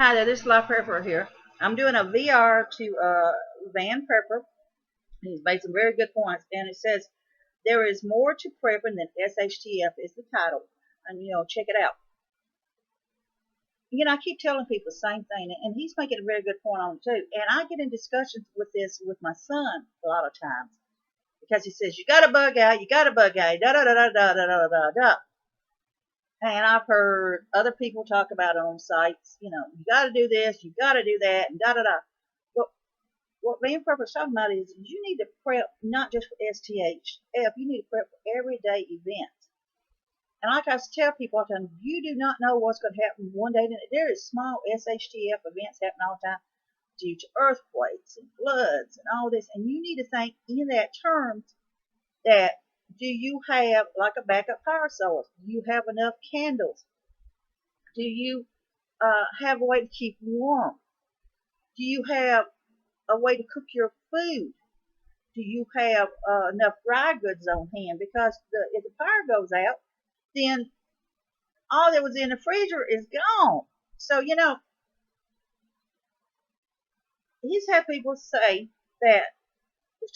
Hi there, this is La Prepper here. I'm doing a VR to Van Prepper. He's made some very good points, and it says there is more to prepping than shtf is the title, and check it out. I keep telling people the same thing, and he's making a very good point on it too. And I get in discussions with this with my son a lot of times because he says you got to bug out, you got to bug out, da da da da da da da da da. And I've heard other people talk about it on sites. You got to do this, you got to do that, and da da da. Well, what Van Prep is talking about is you need to prep not just for STHF, you need to prep for everyday events. And like I tell people all the time, you do not know what's going to happen one day. There is small SHTF events happening all the time due to earthquakes and floods and all this. And you need to think in that terms that do you have like a backup power source? Do you have enough candles? Do you have a way to keep warm? Do you have a way to cook your food? Do you have enough dry goods on hand? Because if the power goes out, then all that was in the freezer is gone. So, he's had people say that he's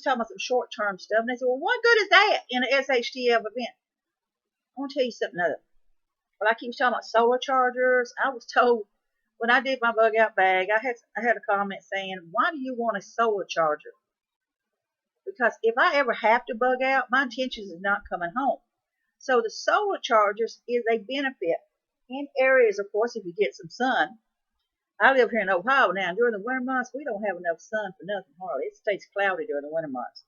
talking about some short term stuff, and they say, well, what good is that in an SHTF event? I want to tell you something other. Well, I keep talking about solar chargers. I was told when I did my bug out bag, I had a comment saying, why do you want a solar charger? Because if I ever have to bug out, my intentions is not coming home. So the solar chargers is a benefit in areas, of course, if you get some sun. I live here in Ohio now. During the winter months, we don't have enough sun for nothing hardly. It stays cloudy during the winter months.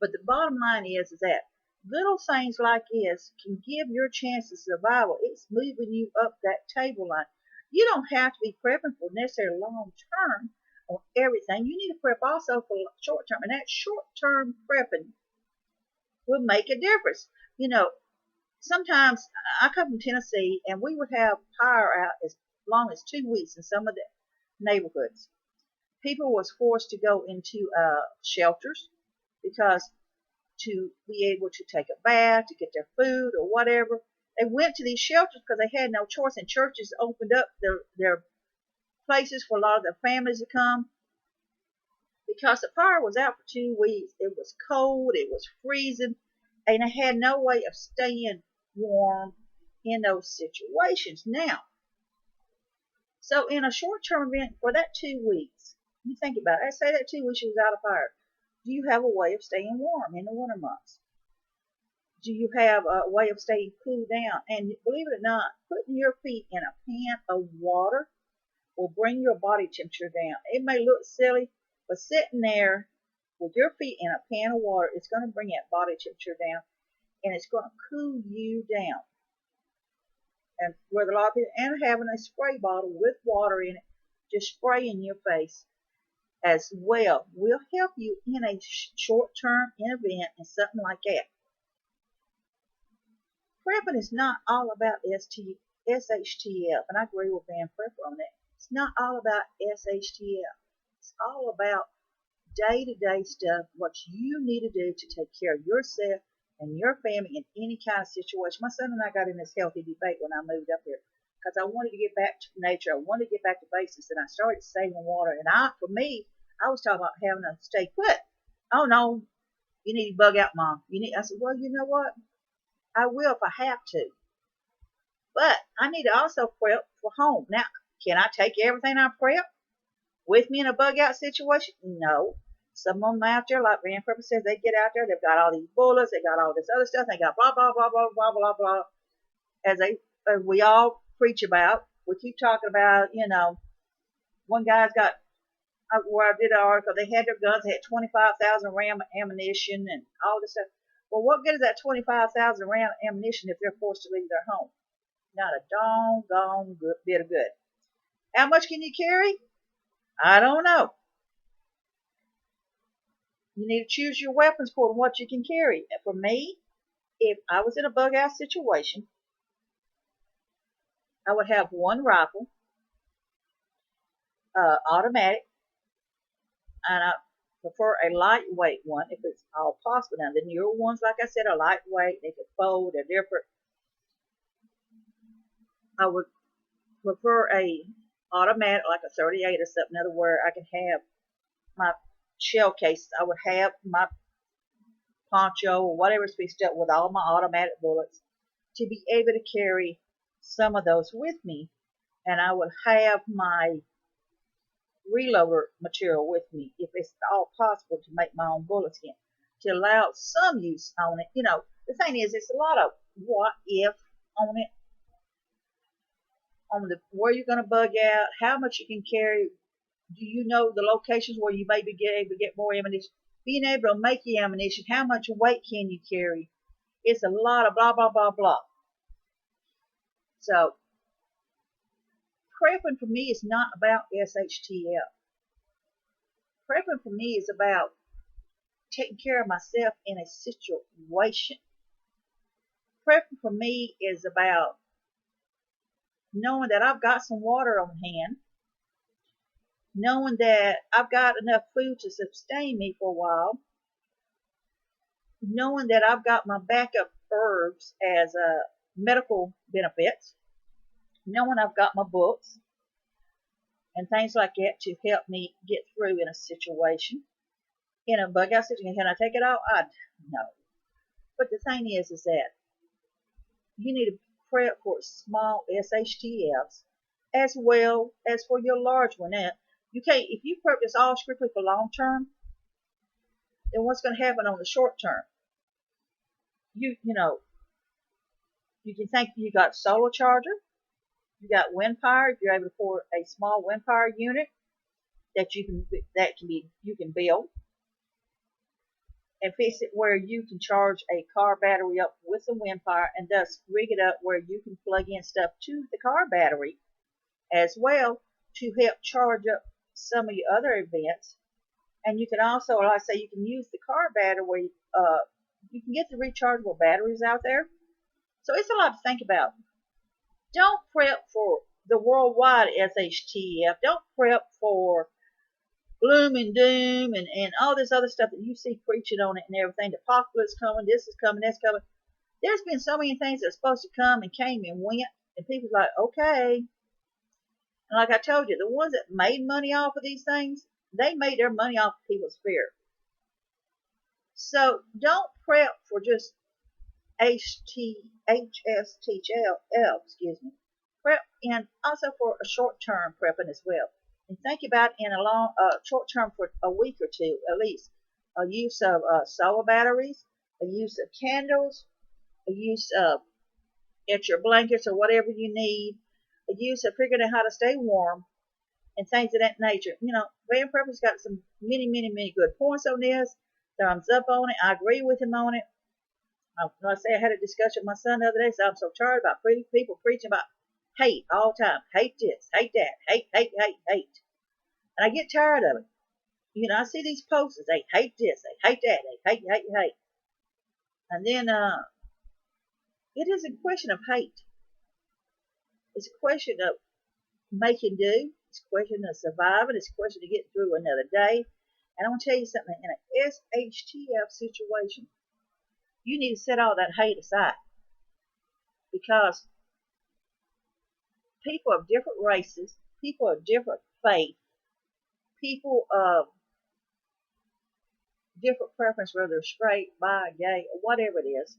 But the bottom line is that little things like this can give your chance of survival. It's moving you up that table line. You don't have to be prepping for necessarily long term on everything. You need to prep also for short term, and that short term prepping will make a difference. You know, Sometimes I come from Tennessee, and we would have power out as long as 2 weeks in some of the neighborhoods. People was forced to go into shelters because to be able to take a bath, to get their food or whatever, they went to these shelters because they had no choice. And churches opened up their places for a lot of their families to come because the power was out for 2 weeks. It was cold, it was freezing, and they had no way of staying warm in those situations. Now, so in a short-term event for that 2 weeks, you think about it. Let's say that 2 weeks you was out of fire. Do you have a way of staying warm in the winter months? Do you have a way of staying cool down? And believe it or not, putting your feet in a pan of water will bring your body temperature down. It may look silly, but sitting there with your feet in a pan of water, it's going to bring that body temperature down, and it's going to cool you down. And where a lot of people, and having a spray bottle with water in it, just spray in your face as well will help you in a short-term event and something like that. Prepping is not all about SHTF, and I agree with Van Prepper on that. It's not all about SHTF. It's all about day-to-day stuff, what you need to do to take care of yourself and your family in any kind of situation. My son and I got in this healthy debate when I moved up here because I wanted to get back to nature. I wanted to get back to basics, and I started saving water. And for me, I was talking about having to stay put. Oh no, you need to bug out, Mom. I said, well, you know what? I will if I have to. But I need to also prep for home. Now, can I take everything I prep with me in a bug out situation? No. Some of them out there, like Van Prepper says, they get out there, they've got all these bullets, they got all this other stuff, they got blah, blah, blah, blah, blah, blah, blah, as we all preach about. We keep talking about, one guy's got, where I did an article, they had their guns, they had 25,000 round ammunition and all this stuff. Well, what good is that 25,000 round ammunition if they're forced to leave their home? Not a doggone good bit of good. How much can you carry? I don't know. You need to choose your weapons for what you can carry. And for me, if I was in a bug out situation, I would have one rifle, automatic, and I prefer a lightweight one if it's all possible. Now, the newer ones, like I said, are lightweight. They can fold. They're different. I would prefer a automatic, like a 38 or something, other where I can have my shell cases. I would have my poncho or whatever's fixed up with all my automatic bullets to be able to carry some of those with me. And I would have my reloader material with me if it's all possible to make my own bullets again, to allow some use on it. The thing is, it's a lot of what if on it, on the where you're going to bug out, how much you can carry. Do you know the locations where you maybe get able to get more ammunition? Being able to make the ammunition, how much weight can you carry? It's a lot of blah, blah, blah, blah. So, prepping for me is not about SHTF. Prepping for me is about taking care of myself in a situation. Prepping for me is about knowing that I've got some water on hand, knowing that I've got enough food to sustain me for a while, knowing that I've got my backup herbs as medical benefits, knowing I've got my books and things like that to help me get through in a situation. In a bug out situation, can I take it all? No. But the thing is that you need to prep for small SHTFs as well as for your large one. Now, you can't, if you prep this all strictly for long term, then what's going to happen on the short term? You can think you got solar charger, you got wind power. If you're able to afford a small wind power unit that you can build and fix it where you can charge a car battery up with some wind power, and thus rig it up where you can plug in stuff to the car battery as well to help charge up some of your other events. And you can also, like I say, you can use the car battery. You can get the rechargeable batteries out there. So it's a lot to think about. Don't prep for the worldwide SHTF. Don't prep for gloom and doom and all this other stuff that you see preaching on it and everything. The apocalypse coming, this is coming, that's coming. There's been so many things that are supposed to come and came and went, and people's like, okay. And like I told you, the ones that made money off of these things, they made their money off of people's fear. So don't prep for just HSTL, excuse me. Prep and also for a short-term prepping as well. And think about in a long, short term for a week or two at least. A use of solar batteries, a use of candles, a use of extra blankets or whatever you need, a use of figuring out how to stay warm, and things of that nature. Van Prepper's got some many, many, many good points on this. Thumbs up on it. I agree with him on it. I had a discussion with my son the other day, so I'm so tired about people preaching about hate all the time. Hate this, hate that, hate, hate, hate, hate. And I get tired of it. I see these posts. They hate this, they hate that, they hate, hate, hate. And then it is a question of hate. It's a question of making do. It's a question of surviving. It's a question of getting through another day. And I'm going to tell you something. In an SHTF situation, you need to set all that hate aside. Because people of different races, people of different faith, people of different preference, whether they're straight, bi, gay, or whatever it is,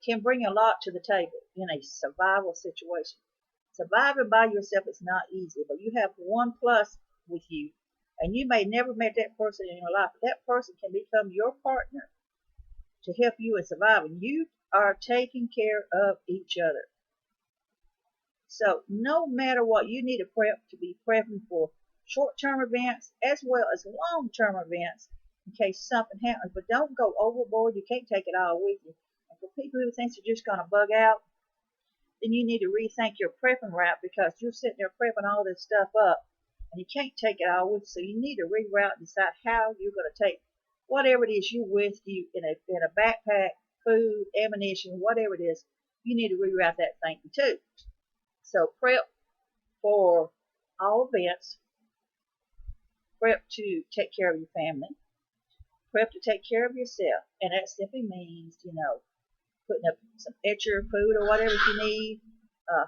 can bring a lot to the table in a survival situation. Surviving by yourself is not easy, but you have one plus with you, and you may never met that person in your life, but that person can become your partner to help you in surviving. You are taking care of each other. So no matter what, you need to prep to be prepping for short-term events as well as long-term events in case something happens. But don't go overboard. You can't take it all with you. And for people who think they're just going to bug out, then you need to rethink your prepping route, because you're sitting there prepping all this stuff up and you can't take it all with you. So you need to reroute and decide how you're going to take whatever it is you with you in a backpack, food, ammunition, whatever it is. You need to reroute that thing too. So prep for all events, prep to take care of your family, prep to take care of yourself, and that simply means, putting up some extra food or whatever you need,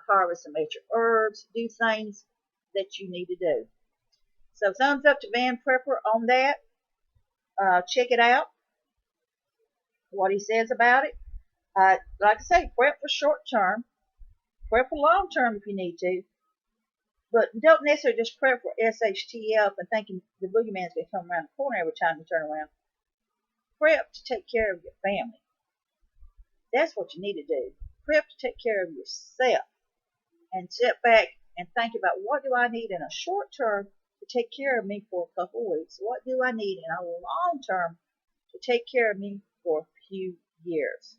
harvest some extra herbs, do things that you need to do. So thumbs up to Van Prepper on that. Check it out, what he says about it. Like I say, prep for short term, prep for long term if you need to, but don't necessarily just prep for SHTF and thinking the boogeyman's going to come around the corner every time you turn around. Prep to take care of your family. That's what you need to do. Prep to take care of yourself and sit back and think about what do I need in a short term to take care of me for a couple of weeks? What do I need in a long term to take care of me for a few years?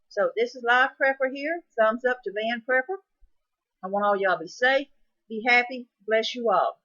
So this is Live Prepper here. Thumbs up to Van Prepper. I want all y'all to be safe, be happy, bless you all.